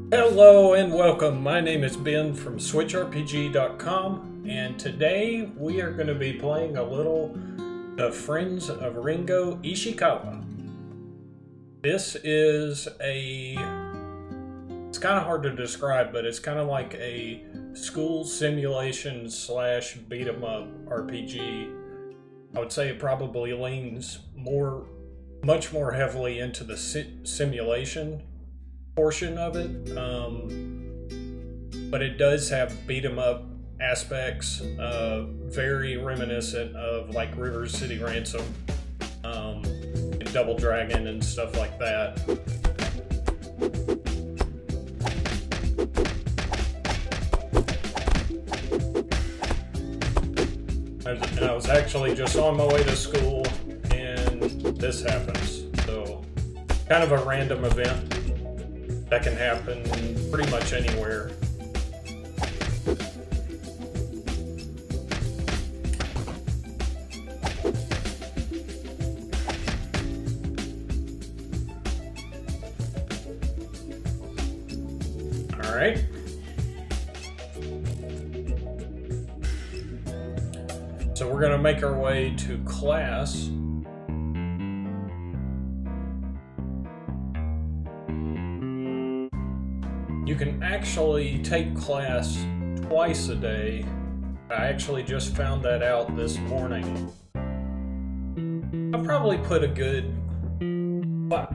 Hello and welcome. My name is Ben from SwitchRPG.com, and today we are going to be playing a little The Friends of Ringo Ishikawa. This is it's kind of hard to describe, but it's kind of like a school simulation slash beat 'em up RPG. I would say it probably leans much more heavily into the simulation portion of it, but it does have beat 'em up aspects, very reminiscent of like River City Ransom, and Double Dragon and stuff like that. I was actually just on my way to school and this happens, so kind of a random event that can happen pretty much anywhere. All right. So we're gonna make our way to class. You can actually take class twice a day. I actually just found that out this morning. I've probably put a good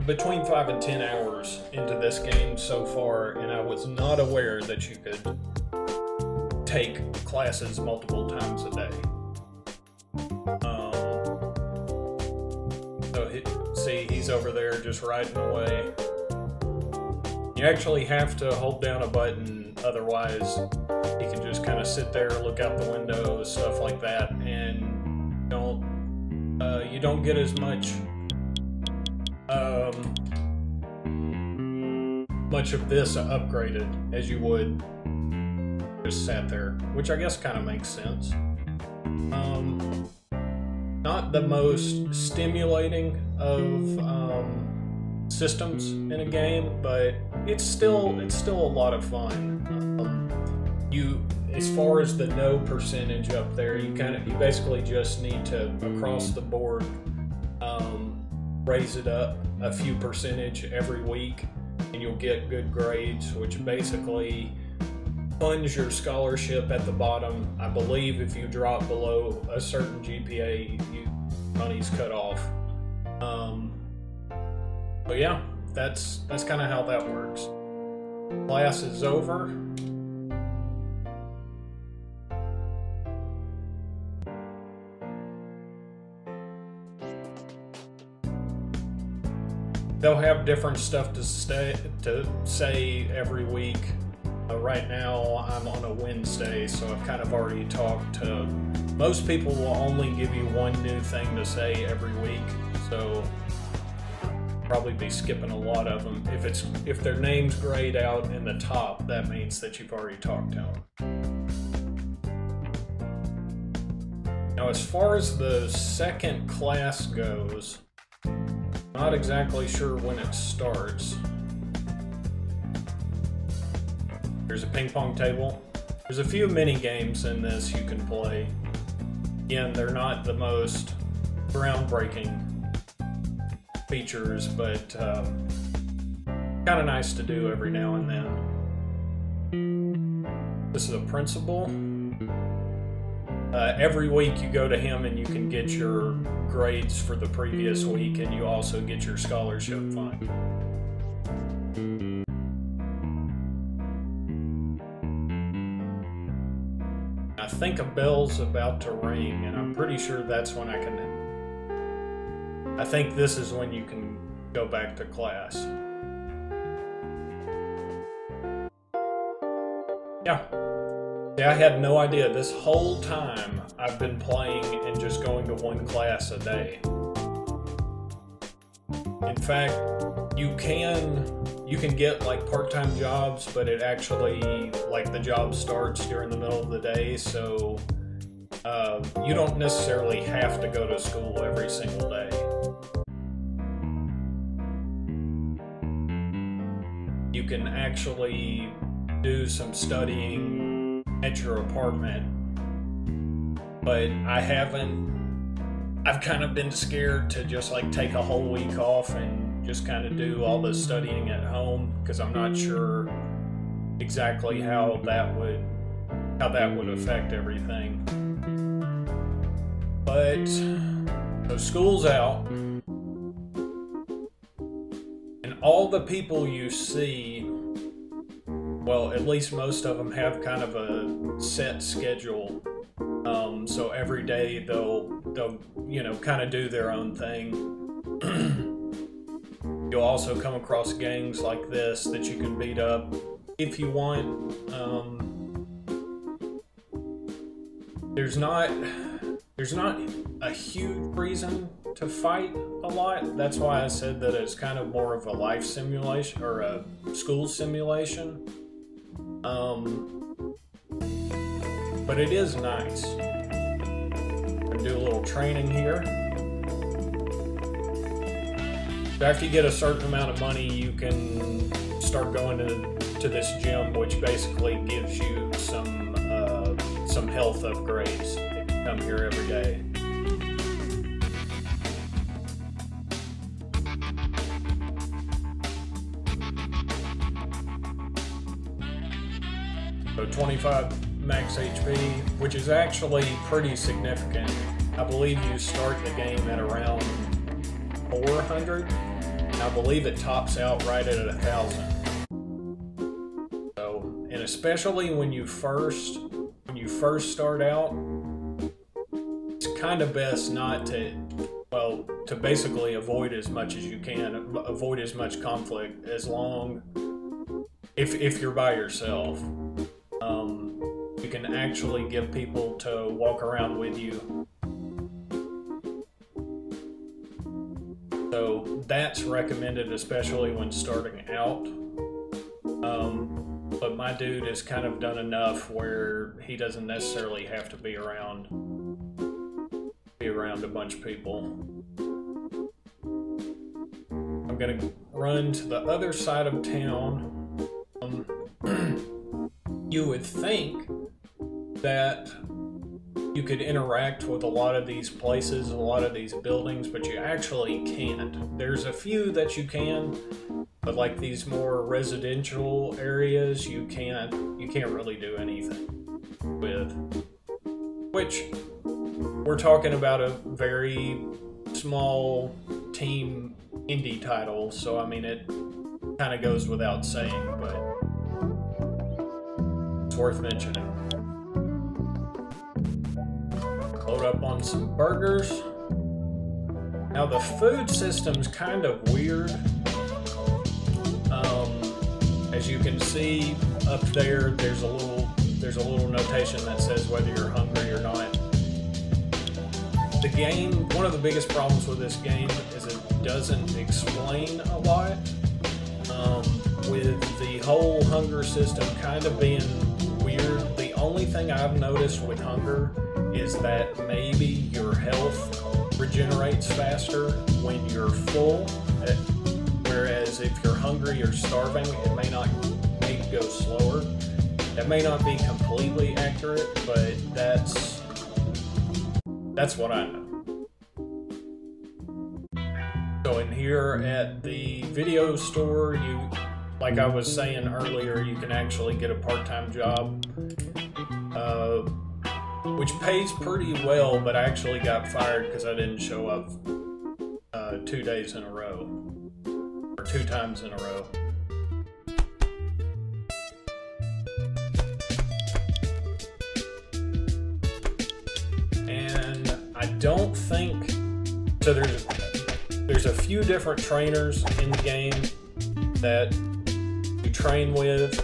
between 5 and 10 hours into this game so far, and I was not aware that you could take classes multiple times a day. See, he's over there just riding away. You actually have to hold down a button, otherwise he can just kind of sit there, look out the window, stuff like that, and you don't get as much of this upgraded as you would just sat there, which I guess kind of makes sense. Not the most stimulating of systems in a game, but it's still a lot of fun. As far as the no percentage up there, you basically just need to across the board raise it up a few percentage every week, and you'll get good grades, which basically funds your scholarship at the bottom. I believe if you drop below a certain GPA, money's cut off. But yeah, that's kind of how that works. Class is over. They'll have different stuff to say every week. Right now I'm on a Wednesday, so I've kind of already talked to most people. Will only give you one new thing to say every week, so probably be skipping a lot of them. If their name's grayed out in the top, that means that you've already talked to them. Now, as far as the second class goes, not exactly sure when it starts. There's a ping pong table. There's a few mini games in this you can play. Again, they're not the most groundbreaking features, but kind of nice to do every now and then. This is a principal. Every week you go to him and you can get your grades for the previous week, and you also get your scholarship fund. I think a bell's about to ring, and I'm pretty sure that's when I think this is when you can go back to class. Yeah. See, I had no idea. This whole time I've been playing and just going to one class a day. In fact, you can get like part-time jobs, but it actually, like, the job starts during the middle of the day, so you don't necessarily have to go to school every single day. you can actually do some studying at your apartment. But I've kind of been scared to just like take a whole week off and just kind of do all the studying at home, because I'm not sure exactly how that would affect everything. But so school's out, and all the people you see, well, at least most of them have kind of a set schedule. So every day they'll kind of do their own thing. You'll also come across gangs like this that you can beat up if you want. There's not a huge reason to fight a lot. That's why I said that it's kind of more of a life simulation or a school simulation. But it is nice. Do a little training here. So after you get a certain amount of money, you can start going to this gym, which basically gives you some health upgrades if you come here every day. So 25 max HP, which is actually pretty significant. I believe you start the game at around 400, and I believe it tops out right at 1,000. So, and especially when you first start out, it's kind of best not to, well, to basically avoid as much as you can, avoid as much conflict as long, if you're by yourself. You can actually get people to walk around with you. So that's recommended, especially when starting out. But my dude has kind of done enough where he doesn't necessarily have to be around a bunch of people. I'm gonna run to the other side of town. You would think that you could interact with a lot of these places, a lot of these buildings, but you actually can't. There's a few that you can, but like these more residential areas, you can't really do anything with. Which, we're talking about a very small team indie title, so I mean it kind of goes without saying, but it's worth mentioning. Load up on some burgers. Now the food system's kind of weird. As you can see up there, there's a little notation that says whether you're hungry or not. The game, one of the biggest problems with this game is it doesn't explain a lot. With the whole hunger system kind of being weird, the only thing I've noticed with hunger is that maybe your health regenerates faster when you're full, whereas if you're hungry or starving, it may go slower. That may not be completely accurate, but that's what I know. So in here at the video store, like I was saying earlier, you can actually get a part-time job, which pays pretty well, but I actually got fired because I didn't show up 2 days in a row, or 2 times in a row. And I don't think, so there's a few different trainers in the game that you train with,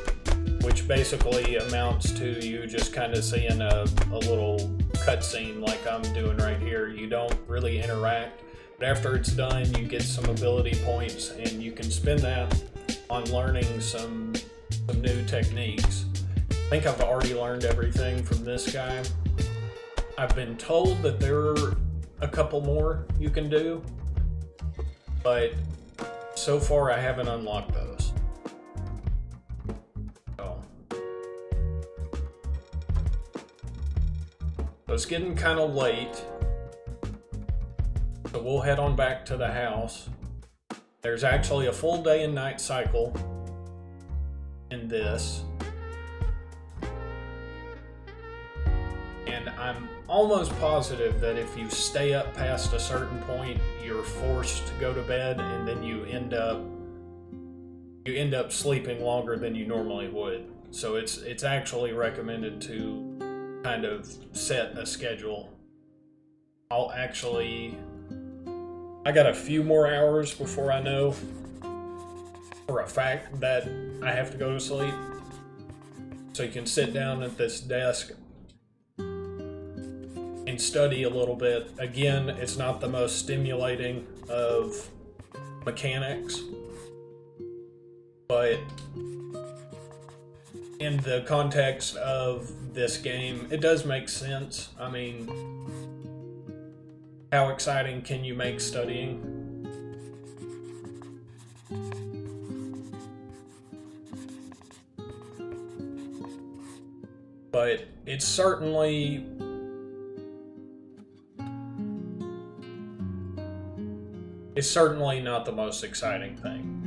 which basically amounts to you just kind of seeing a little cutscene like I'm doing right here. You don't really interact, but after it's done, you get some ability points, and you can spend that on learning some new techniques. I think I've already learned everything from this guy. I've been told that there are a couple more you can do, but so far I haven't unlocked those. So it's getting kind of late. So we'll head on back to the house. There's actually a full day and night cycle in this. And I'm almost positive that if you stay up past a certain point, you're forced to go to bed, and then you end up sleeping longer than you normally would. So it's actually recommended to kind of set a schedule. I got a few more hours before I know for a fact that I have to go to sleep. So you can sit down at this desk and study a little bit. Again, it's not the most stimulating of mechanics, but in the context of this game, it does make sense. I mean, how exciting can you make studying? But it's certainly not the most exciting thing.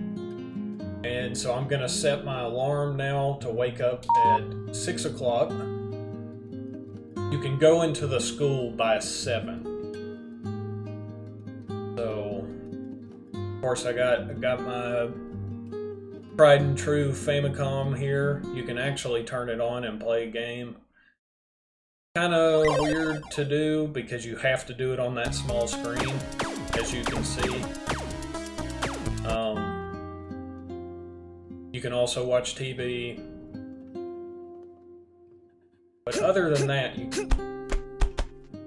And so I'm gonna set my alarm now to wake up at 6 o'clock. You can go into the school by 7. So, of course, I got my tried and true Famicom here. You can actually turn it on and play a game. Kind of weird to do because you have to do it on that small screen, as you can see. You can also watch TV. But other than that, you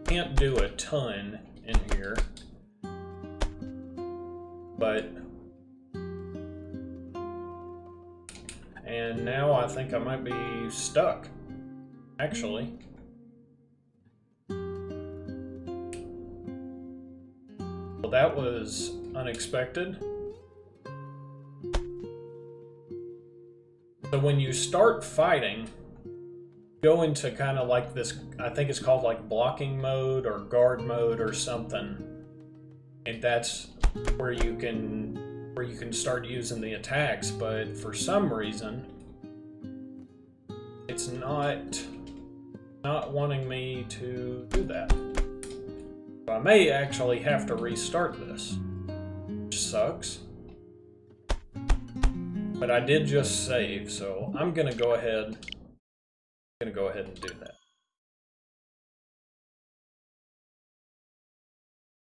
can't do a ton in here. But... and now I think I might be stuck, actually. Well, that was unexpected. So when you start fighting, go into kind of like this, I think it's called like blocking mode or guard mode or something. And that's where you can start using the attacks, but for some reason it's not wanting me to do that. So I may actually have to restart this, which sucks. But I did just save, so I'm gonna go ahead and do that.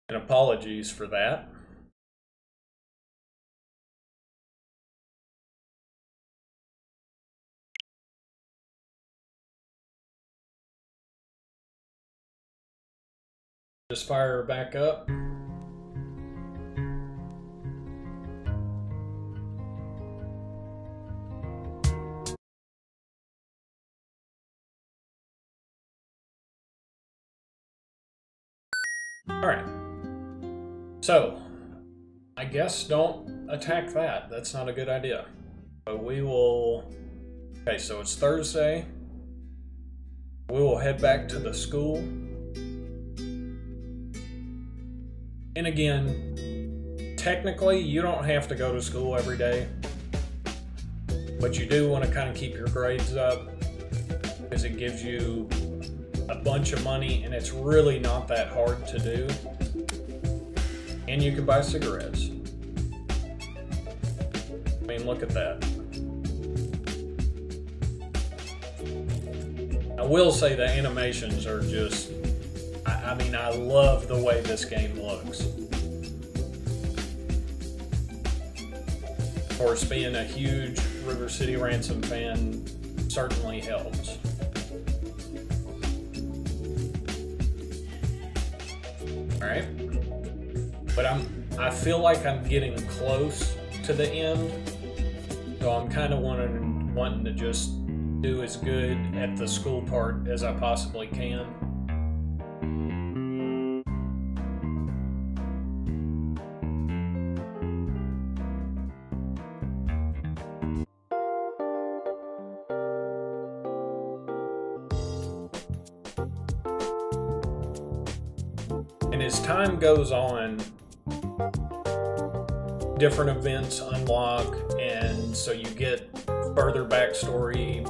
And apologies for that. Just fire her back up. Alright. So, I guess don't attack that. That's not a good idea. But we will... okay, so it's Thursday. We will head back to the school. And again, technically, you don't have to go to school every day, but you do want to kind of keep your grades up because it gives you a bunch of money and it's really not that hard to do. And you can buy cigarettes. I mean, look at that. I will say the animations are just... I mean, I love the way this game looks. Of course, being a huge River City Ransom fan certainly helps. Alright. But I feel like I'm getting close to the end. So I'm kind of wanting to just do as good at the school part as I possibly can. as time goes on, different events unlock, and so you get further backstory.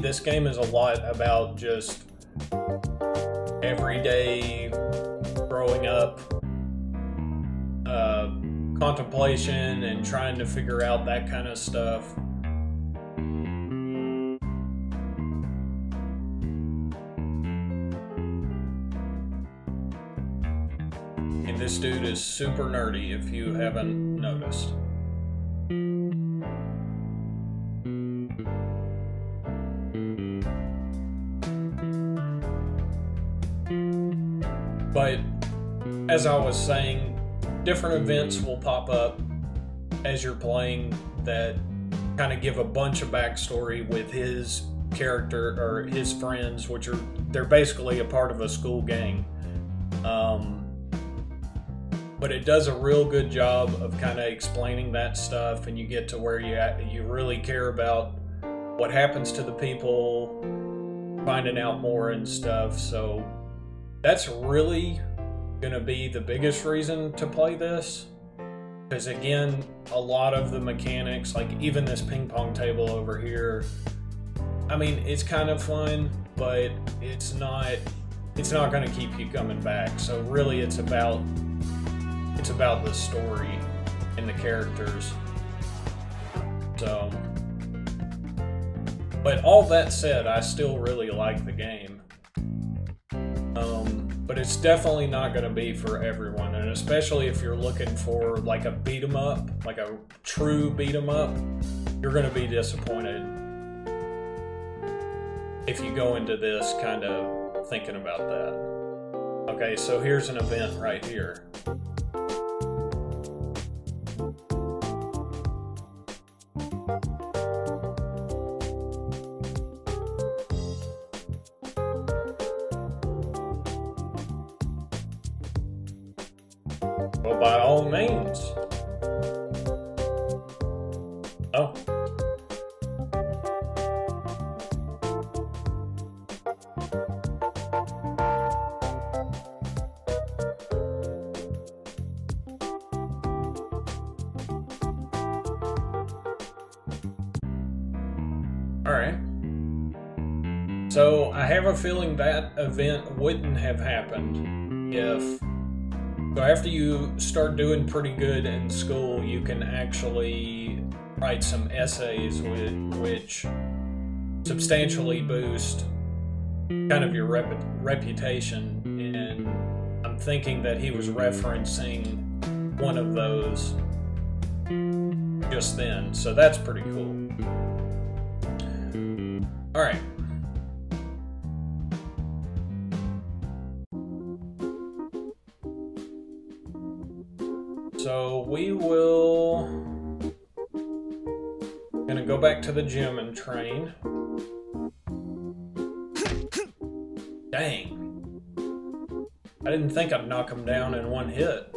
This game is a lot about just everyday growing up, contemplation and trying to figure out that kind of stuff. And this dude is super nerdy if you haven't noticed. But as I was saying, different events will pop up as you're playing that kind of give a bunch of backstory with his character or his friends, which they're basically a part of a school gang. But it does a real good job of kind of explaining that stuff, and you get to where you really care about what happens to the people, finding out more and stuff. So that's really gonna be the biggest reason to play this, because again, a lot of the mechanics, like even this ping pong table over here, I mean, it's kind of fun, but it's not gonna keep you coming back. So really it's about the story and the characters. So, but all that said, I still really like the game. But it's definitely not going to be for everyone, and especially if you're looking for like a beat 'em up, like a true beat 'em up, you're going to be disappointed if you go into this kind of thinking about that. Okay, so here's an event right here. Well, by all means. Oh. All right. So I have a feeling that event wouldn't have happened if... So after you start doing pretty good in school, you can actually write some essays which substantially boost kind of your reputation. And I'm thinking that he was referencing one of those just then. So that's pretty cool. All right. So we will gonna go back to the gym and train. Dang. I didn't think I'd knock him down in one hit.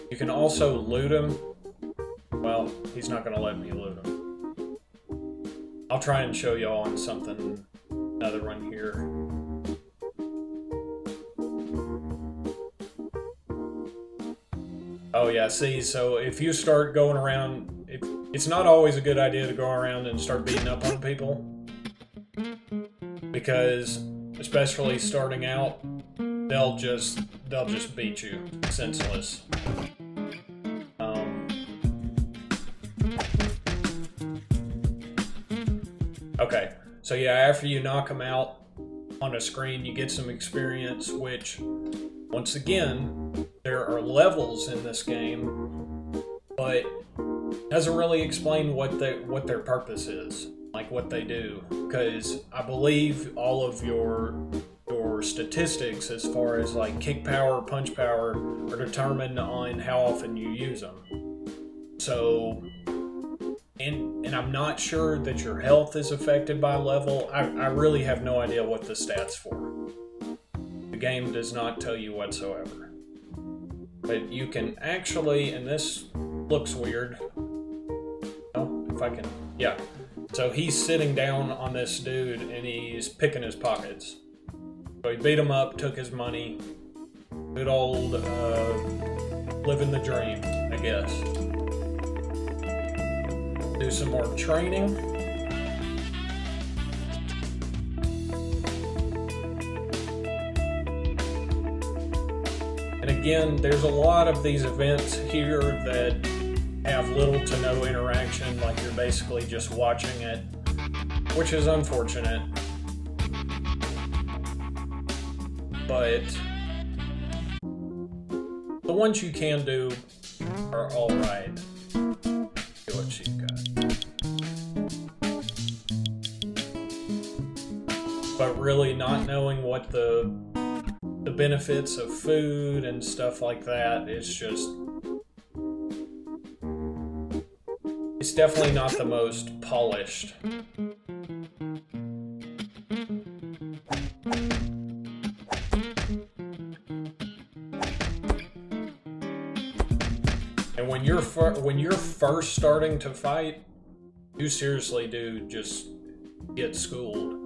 You can also loot him. Well, he's not gonna let me loot him. I'll try and show y'all on something, another one here. Oh yeah, see, so if you start going around, it's not always a good idea to go around and start beating up on people, because especially starting out, they'll just beat you senseless. Okay, so yeah, after you knock them out on a screen, you get some experience, which, once again, there are levels in this game, but doesn't really explain what their purpose is, like what they do, because I believe all of your statistics as far as like kick power, punch power are determined on how often you use them. So, and I'm not sure that your health is affected by level. I really have no idea what the stats for. The game does not tell you whatsoever. But you can actually, and this looks weird. Oh, if I can, yeah. So he's sitting down on this dude and he's picking his pockets. So he beat him up, took his money, Good old living the dream, I guess. Do some more training. And again, there's a lot of these events here that have little to no interaction, like you're basically just watching it, which is unfortunate. But the ones you can do are alright. See what she's got. But really not knowing what the benefits of food and stuff like that is just... It's definitely not the most polished. And when you're first starting to fight, you seriously do just get schooled.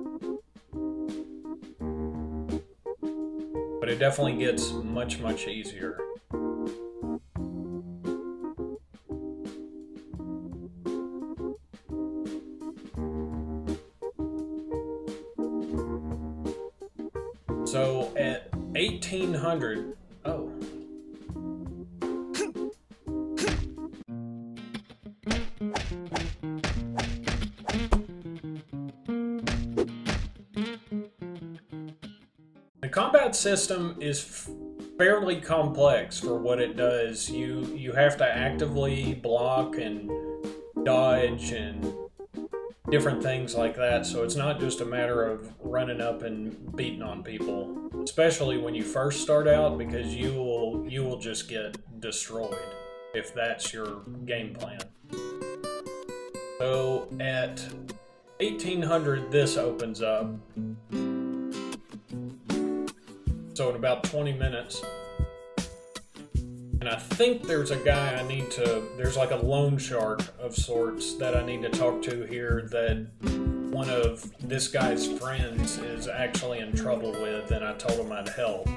But it definitely gets much, much easier. So at 1800, oh. The combat system is fairly complex for what it does. You have to actively block and dodge and different things like that, so it's not just a matter of running up and beating on people, especially when you first start out, because you will just get destroyed if that's your game plan. So at 1800 this opens up, so in about 20 minutes. And I think there's a guy there's like a loan shark of sorts that I need to talk to here that one of this guy's friends is actually in trouble with, and I told him I'd help.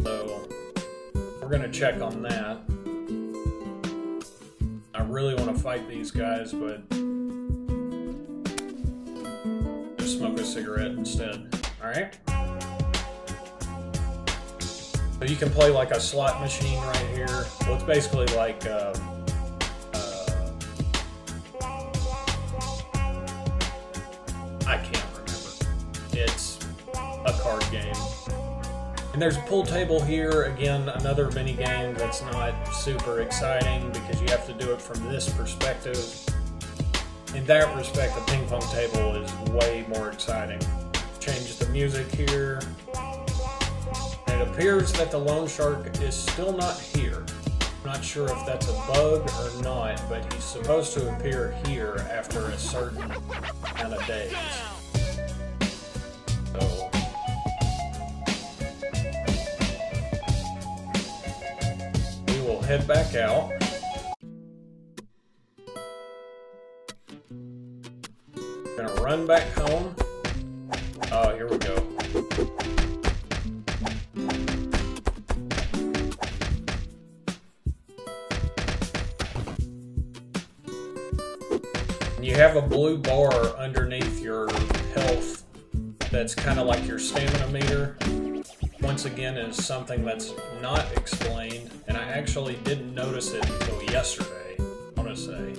So we're gonna check on that. I really want to fight these guys, but just smoke a cigarette instead. Alright? So you can play like a slot machine right here. Well, it's basically like I can't remember. It's a card game. And there's a pool table here. Again, another mini game that's not super exciting because you have to do it from this perspective. In that respect, the ping pong table is way more exciting. Change the music here. It appears that the loan shark is still not here. I'm not sure if that's a bug or not, but he's supposed to appear here after a certain amount of days. So we will head back out. Gonna run back home. Oh, here we go. You have a blue bar underneath your health that's kind of like your stamina meter. Once again, is something that's not explained, and I actually didn't notice it until yesterday, I want to say.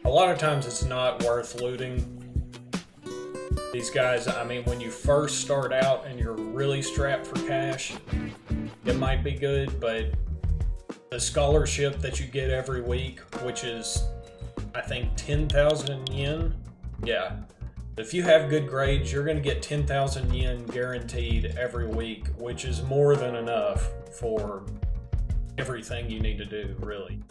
A lot of times it's not worth looting. These guys, I mean, when you first start out and you're really strapped for cash, it might be good, but the scholarship that you get every week, which is, I think, 10,000 yen, yeah. If you have good grades, you're going to get 10,000 yen guaranteed every week, which is more than enough for everything you need to do, really.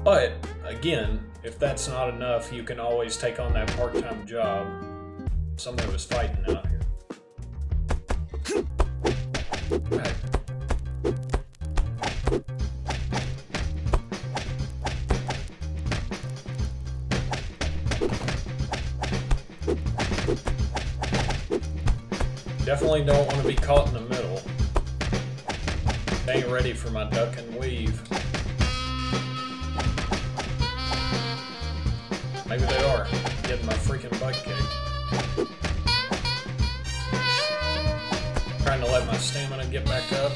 But again, if that's not enough, you can always take on that part-time job. Somebody was fighting out here. Right. Definitely don't want to be caught in the middle. They ain't ready for my duck and weave. Maybe they are. Getting my freaking butt kicked. Trying to let my stamina get back up.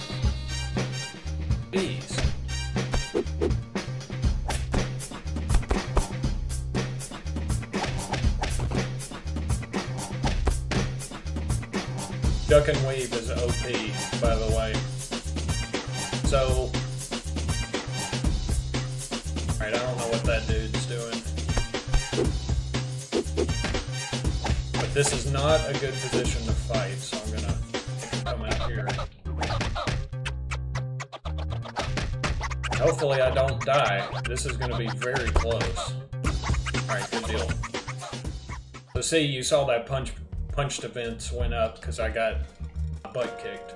Jeez. Duck and weave is OP, by the way. So, alright, I don't know what that dude's doing. But this is not a good position to fight, so I'm gonna come out here. Hopefully I don't die. This is gonna be very close. Alright, good deal. So see, you saw that punched events went up because I got my butt kicked.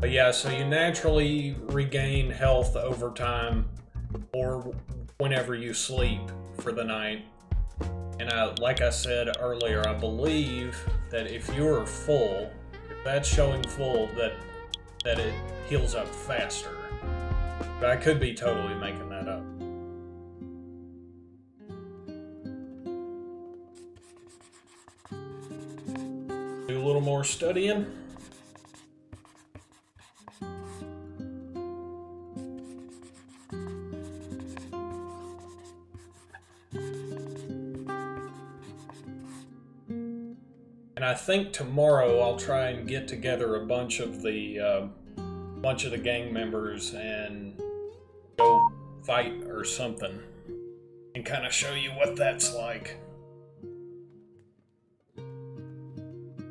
But yeah, so you naturally regain health over time or whenever you sleep for the night. And like I said earlier, I believe that if you're full, if that's showing full, that it heals up faster. But I could be totally making that up. Do a little more studying. And I think tomorrow I'll try and get together a bunch of the gang members and go fight or something and kind of show you what that's like.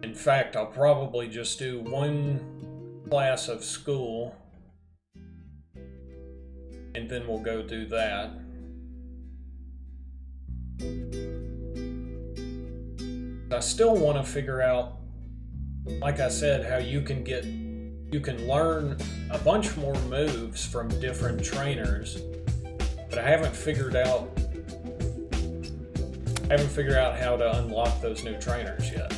In fact, I'll probably just do one class of school and then we'll go do that. I still want to figure out, like I said, how you can learn a bunch more moves from different trainers, but I haven't figured out how to unlock those new trainers yet.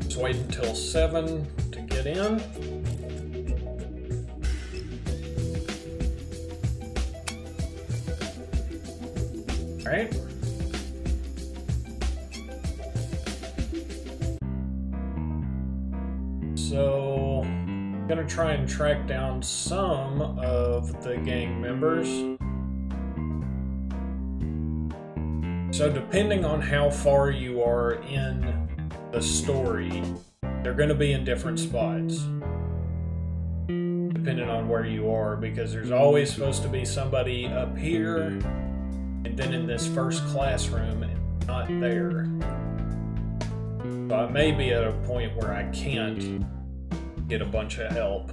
Just wait until 7 to get in. All right. So, I'm gonna try and track down some of the gang members. So depending on how far you are in the story, they're gonna be in different spots. Depending on where you are, because there's always supposed to be somebody up here and then in this first classroom and not there. So I may be at a point where I can't get a bunch of help.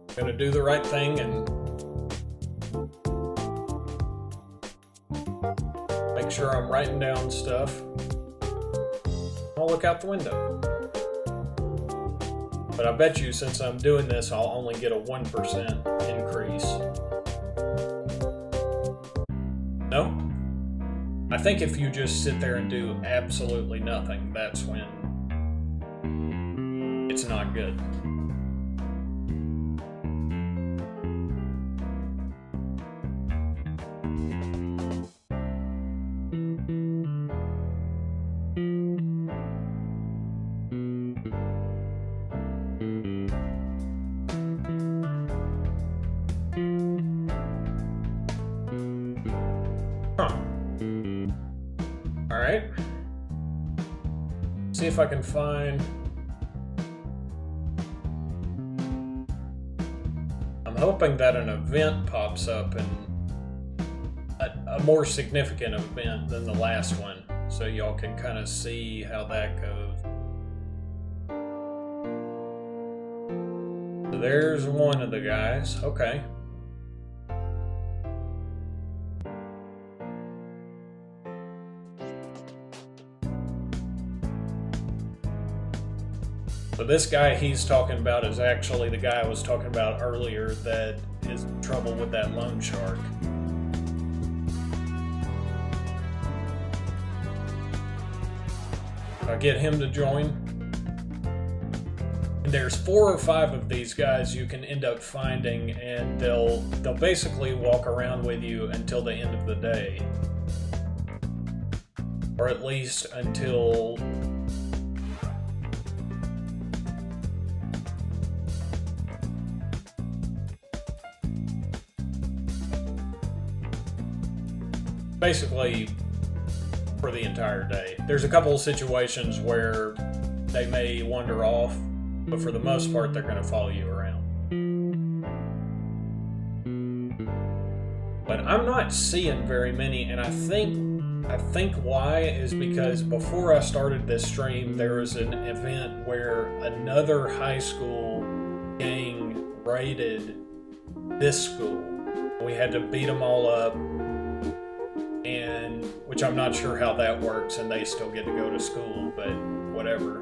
I'm gonna do the right thing and make sure I'm writing down stuff. I'll look out the window. But I bet you since I'm doing this, I'll only get a 1% increase. No? I think if you just sit there and do absolutely nothing, that's when it's not good. Alright. See if I can find I'm hoping that an event pops up, and a more significant event than the last one, so y'all can kind of see how that goes. So there's one of the guys. Okay. So this guy he's talking about is actually the guy I was talking about earlier that is in trouble with that loan shark. I'll get him to join. And there's 4 or 5 of these guys you can end up finding, and they'll basically walk around with you until the end of the day. Or at least until basically for the entire day. There's a couple of situations where they may wander off, but for the most part they're going to follow you around. But I'm not seeing very many, and I think why is because before I started this stream there was an event where another high school gang raided this school. We had to beat them all up, and which I'm not sure how that works, and they still get to go to school, but whatever.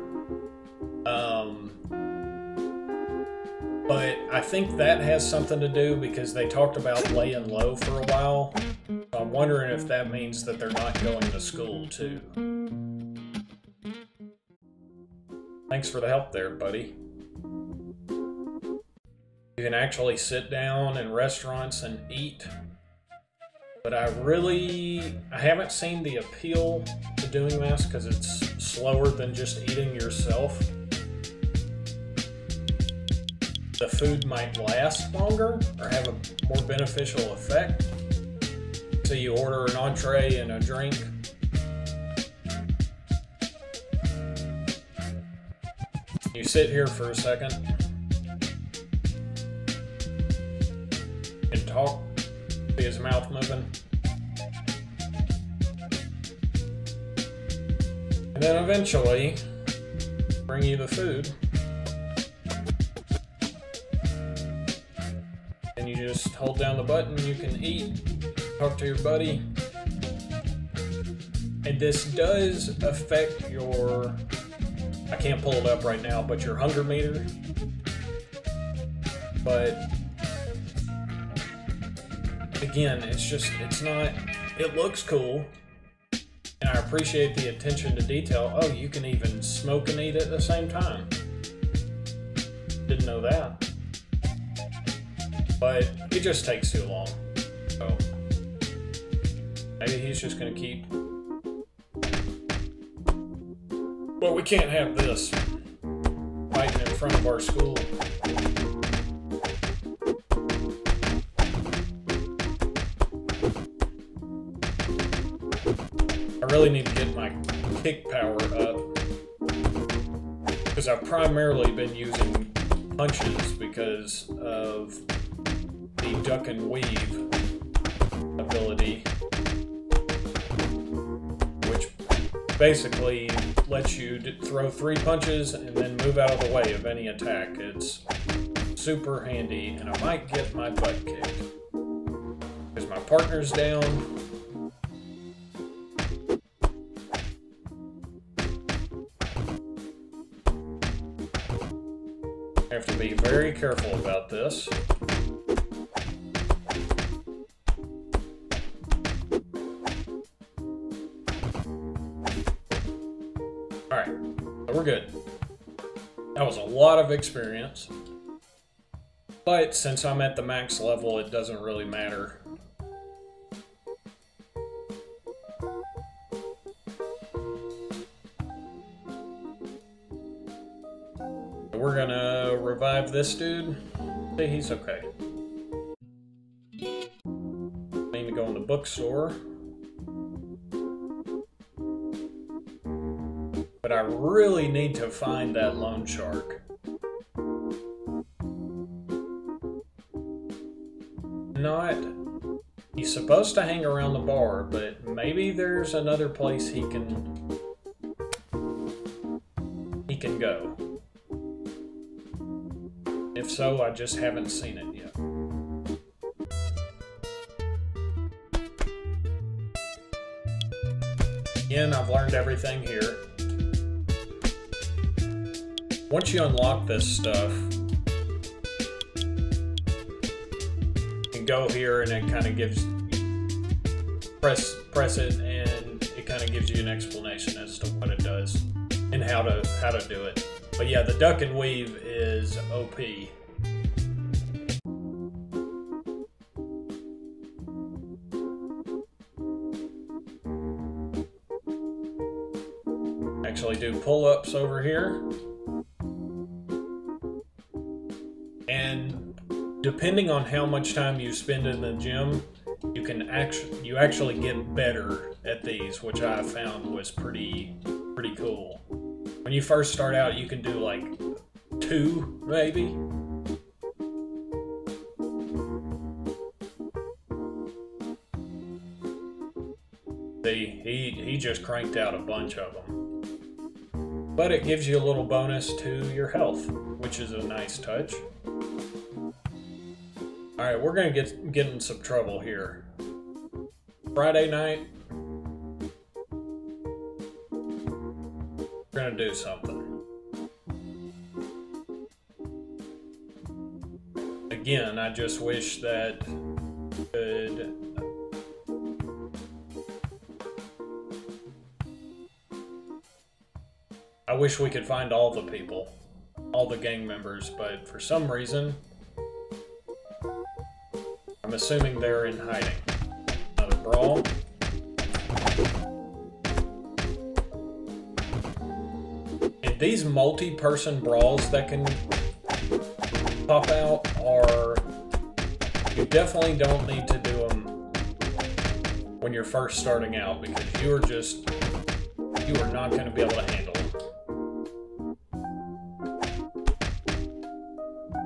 But I think that has something to do because they talked about laying low for a while. So I'm wondering if that means that they're not going to school too. Thanks for the help there, buddy. You can actually sit down in restaurants and eat. But I haven't seen the appeal to doing this because it's slower than just eating yourself. The food might last longer or have a more beneficial effect. So you order an entree and a drink. You sit here for a second and talk. See his mouth moving. And then eventually bring you the food. And you just hold down the button, you can eat, talk to your buddy. And this does affect your, I can't pull it up right now, but your hunger meter. But again, it looks cool, and I appreciate the attention to detail. Oh, you can even smoke and eat at the same time. Didn't know that. But it just takes too long. So maybe he's just gonna keep. Well, we can't have this fighting in front of our school. I really need to get my kick power up because I've primarily been using punches because of the duck and weave ability, which basically lets you throw 3 punches and then move out of the way of any attack. It's super handy, and I might get my butt kicked because my partner's down. I have to be very careful about this. Alright, so we're good. That was a lot of experience. But since I'm at the max level, it doesn't really matter. We're gonna revive this dude. See, he's okay. Need to go in the bookstore. But I really need to find that loan shark. not... He's supposed to hang around the bar, but maybe there's another place he can go. If so, I just haven't seen it yet. Again, I've learned everything here. Once you unlock this stuff, you can go here and it kind of gives, press it and it kind of gives you an explanation as to what it does and how to do it. But yeah, the duck and weave is OP. Actually do pull-ups over here. And depending on how much time you spend in the gym, you actually get better at these, which I found was pretty cool. When you first start out, you can do like 2, maybe. See, he just cranked out a bunch of them. But it gives you a little bonus to your health, which is a nice touch. Alright, we're gonna get in some trouble here. Friday night, we're gonna do something. Again, I just wish that could... I wish we could find all the people, all the gang members, but for some reason, I'm assuming they're in hiding. Another brawl. And these multi-person brawls that can pop out are... You definitely don't need to do them when you're first starting out, because you are not going to be able to handle them.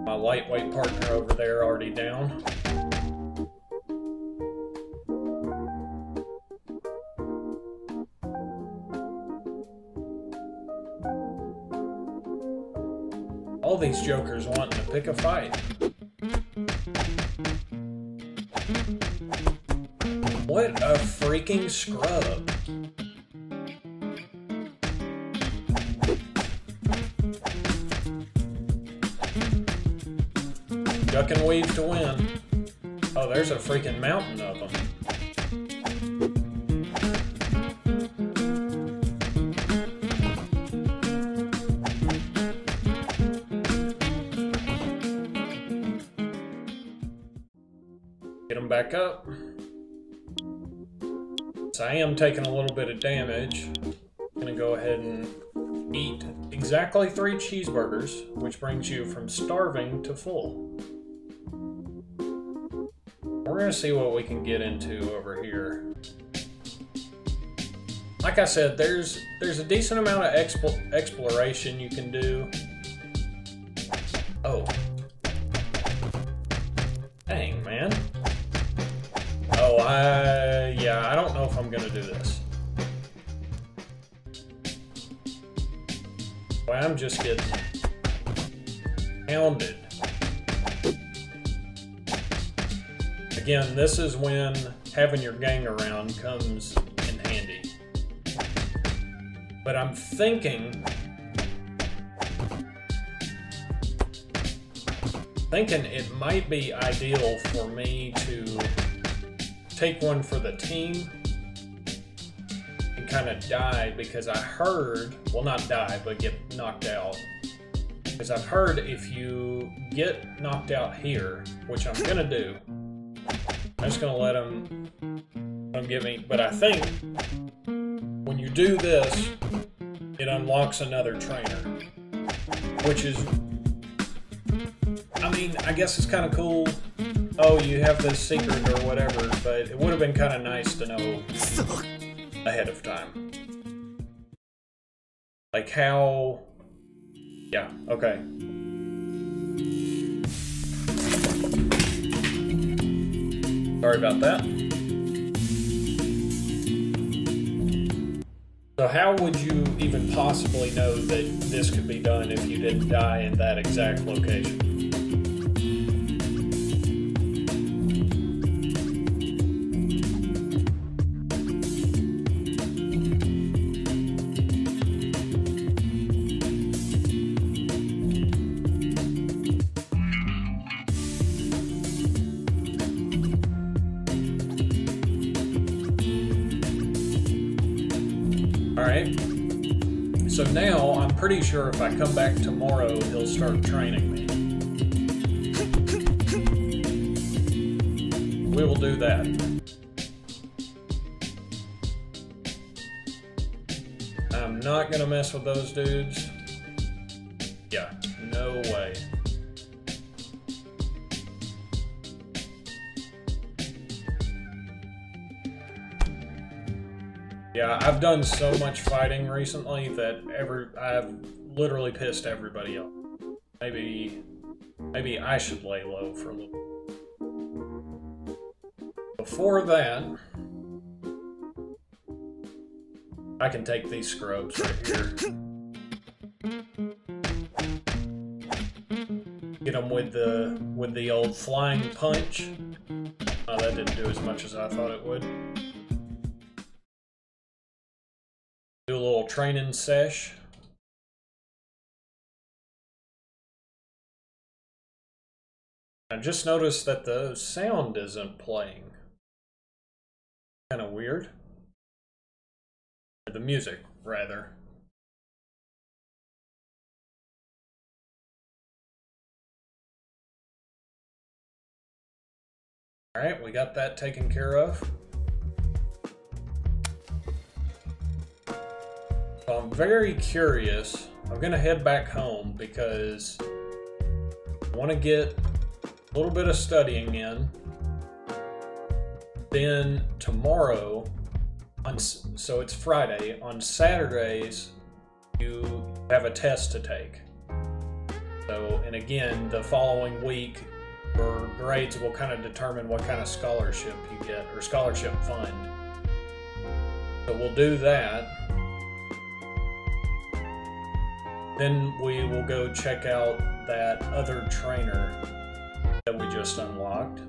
My lightweight partner over there already down. All these jokers wanting to pick a fight. What a freaking scrub. Duck and weave to win. Oh, there's a freaking mountain of them. Get them back up. So I am taking a little bit of damage. I'm gonna go ahead and eat exactly 3 cheeseburgers, which brings you from starving to full. We're gonna see what we can get into over here. Like I said, there's a decent amount of exploration you can do. Oh. Dang, man. Oh, yeah, I don't know if I'm gonna do this. Well, I'm just getting pounded. Again, this is when having your gang around comes in handy. But I'm thinking it might be ideal for me to take one for the team and kind of die, because I heard, well, not die, but get knocked out. Because I've heard if you get knocked out here, which I'm gonna do, I'm just gonna let them get me, but I think when you do this, it unlocks another trainer, which is, I mean, I guess it's kind of cool. Oh, you have this secret or whatever, but it would have been kind of nice to know ahead of time. Like how... Yeah, okay. Sorry about that. So how would you even possibly know that this could be done if you didn't die in that exact location? Alright, so now I'm pretty sure if I come back tomorrow, he'll start training me. We will do that. I'm not gonna mess with those dudes. Yeah, no way. Yeah, I've done so much fighting recently that I've literally pissed everybody off. Maybe I should lay low for a little. Before that, I can take these scrubs right here. Get them with the old flying punch. Oh, that didn't do as much as I thought it would. Do a little training sesh. I just noticed that the sound isn't playing. Kind of weird. Or the music, rather. Alright, we got that taken care of. So I'm very curious. I'm gonna head back home because I want to get a little bit of studying in. Then tomorrow, so it's Friday, on Saturdays you have a test to take. So, and again, the following week your grades will kind of determine what kind of scholarship you get, or scholarship fund. So we'll do that. Then we will go check out that other trainer that we just unlocked.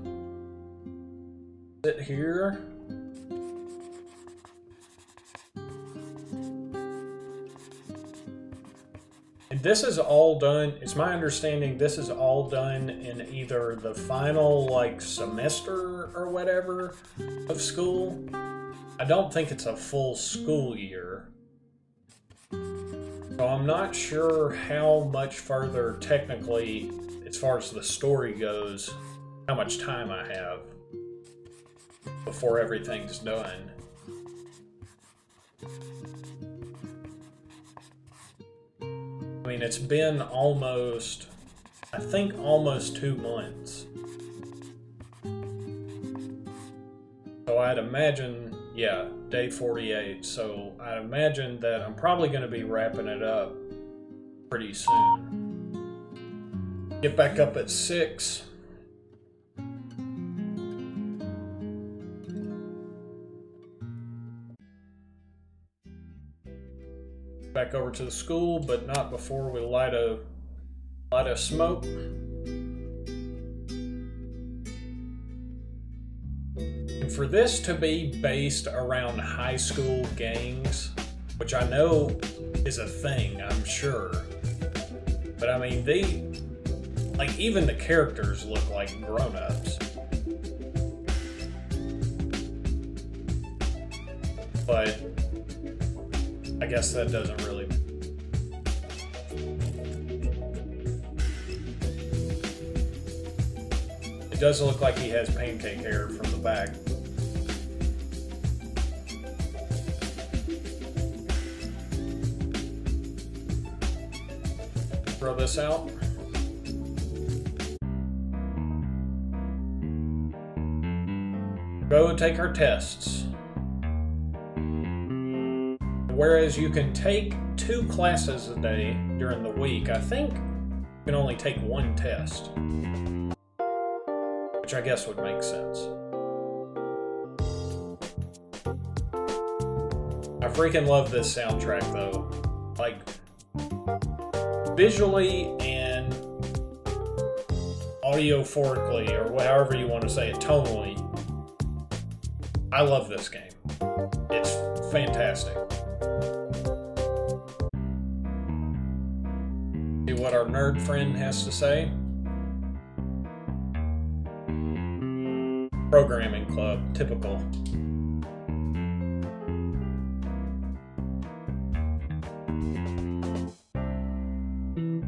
Sit here. And this is all done, it's my understanding this is all done in either the final like semester or whatever of school. I don't think it's a full school year. So I'm not sure how much further technically, as far as the story goes, how much time I have before everything's done. I mean, it's been almost, I think almost 2 months. So I'd imagine, yeah, day 48. So I'd imagine that I'm probably going to be wrapping it up pretty soon. Get back up at 6. Back over to the school, but not before we light a smoke. And for this to be based around high school gangs, which I know is a thing, I'm sure. But I mean, like even the characters look like grown-ups. But I guess that doesn't really. It does look like he has pancake hair from the back. Throw this out. Go take our tests. Whereas you can take 2 classes a day during the week, I think you can only take 1 test. Which I guess would make sense. I freaking love this soundtrack though. Like, visually and audiophorically, or however you want to say it, tonally, I love this game. It's fantastic. See what our nerd friend has to say. Programming club, typical.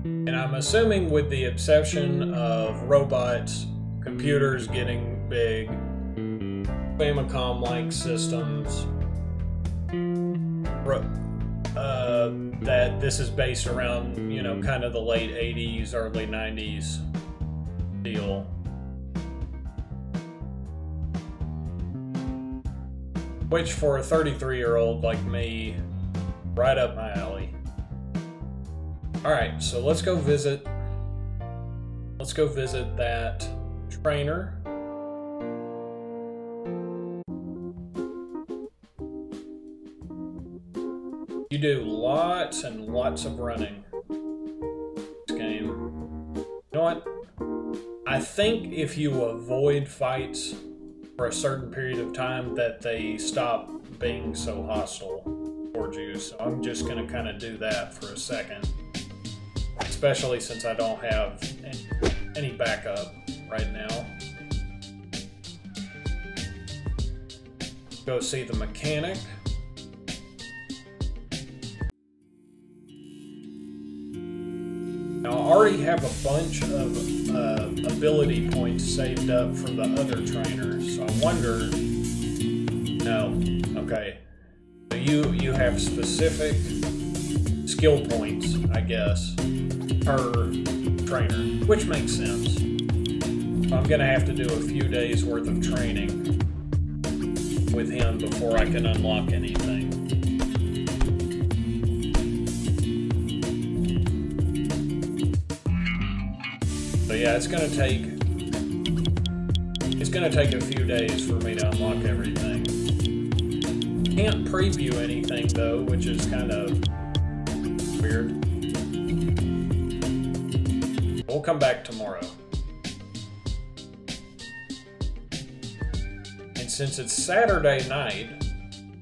And I'm assuming with the exception of robots, computers getting big, Famicom-like systems, that this is based around, you know, kind of the late 80s, early 90s deal. Which for a 33-year-old like me, right up my alley. Alright, so let's go visit that trainer. You do lots and lots of running this game. You know what? I think if you avoid fights for a certain period of time that they stop being so hostile towards you. So I'm just gonna kind of do that for a second. Especially since I don't have any backup right now. Go see the mechanic. Now I already have a bunch of ability points saved up from the other trainers, so I wonder... No, okay. So you have specific skill points, I guess, per trainer, which makes sense. I'm gonna have to do a few days worth of training with him before I can unlock anything. So yeah, it's gonna take a few days for me to unlock everything. Can't preview anything though, which is kind of weird. We'll come back tomorrow. And since it's Saturday night,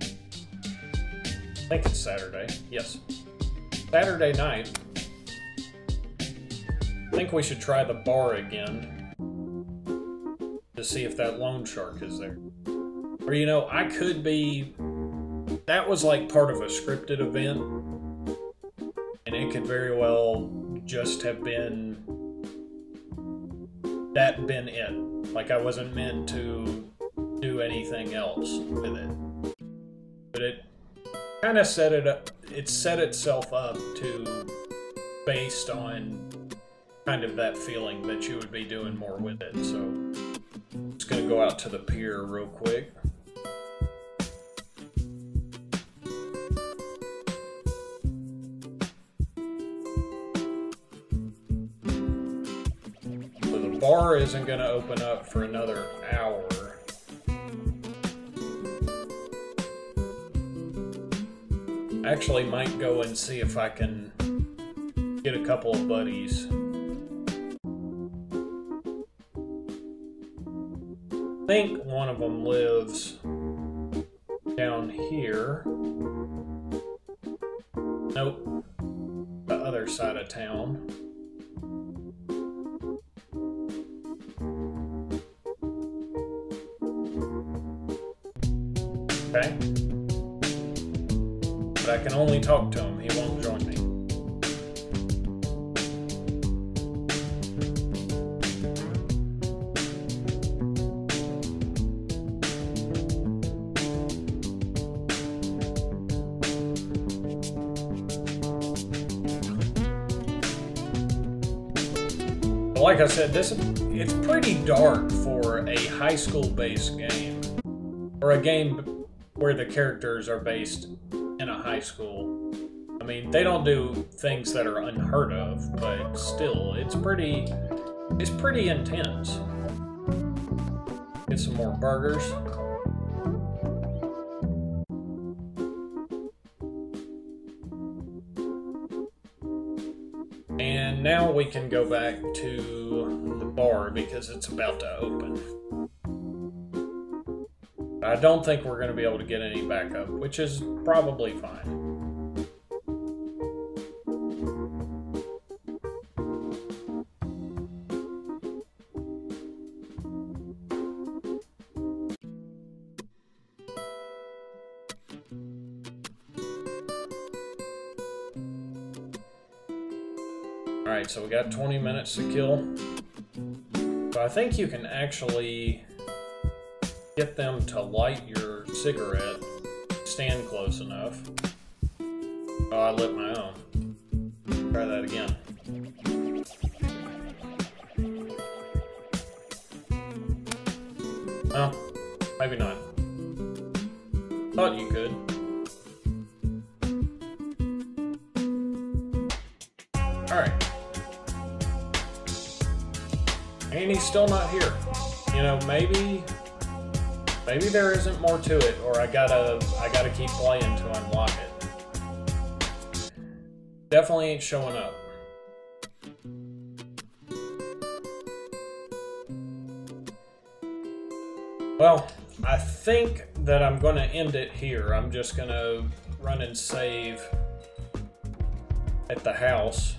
I think it's Saturday, yes. Saturday night, I think we should try the bar again to see if that loan shark is there. Or, you know, I could be... That was like part of a scripted event, and it could very well just have been it. Like, I wasn't meant to do anything else with it. But it kind of set it up, it set itself up to, based on kind of that feeling that you would be doing more with it. So I'm just gonna go out to the pier real quick. So the bar isn't gonna open up for another hour. I actually might go and see if I can get a couple of buddies. I think one of them lives down here. Nope. The other side of town. Okay. But I can only talk to him. He won't join me. Like I said, it's pretty dark for a high school-based game, or a game where the characters are based in a high school. I mean, they don't do things that are unheard of, but still, it's pretty intense. Get some more burgers. And now we can go back to the bar because it's about to open. I don't think we're going to be able to get any backup, which is probably fine. Alright, so we got 20 minutes to kill. So I think you can actually get them to light your cigarette, stand close enough. Oh, I lit my own. Try that again. Oh, maybe not. Thought you could. Alright. And he's still not here. You know, maybe there isn't more to it, or I gotta keep playing to unlock it. Definitely ain't showing up. Well, I think that I'm gonna end it here. I'm just gonna run and save at the house.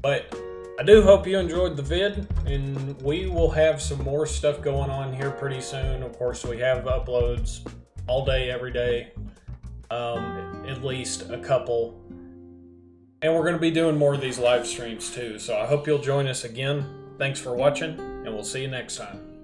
But I do hope you enjoyed the vid, and we will have some more stuff going on here pretty soon. Of course, we have uploads all day, every day, at least a couple. And we're going to be doing more of these live streams too, so I hope you'll join us again. Thanks for watching, and we'll see you next time.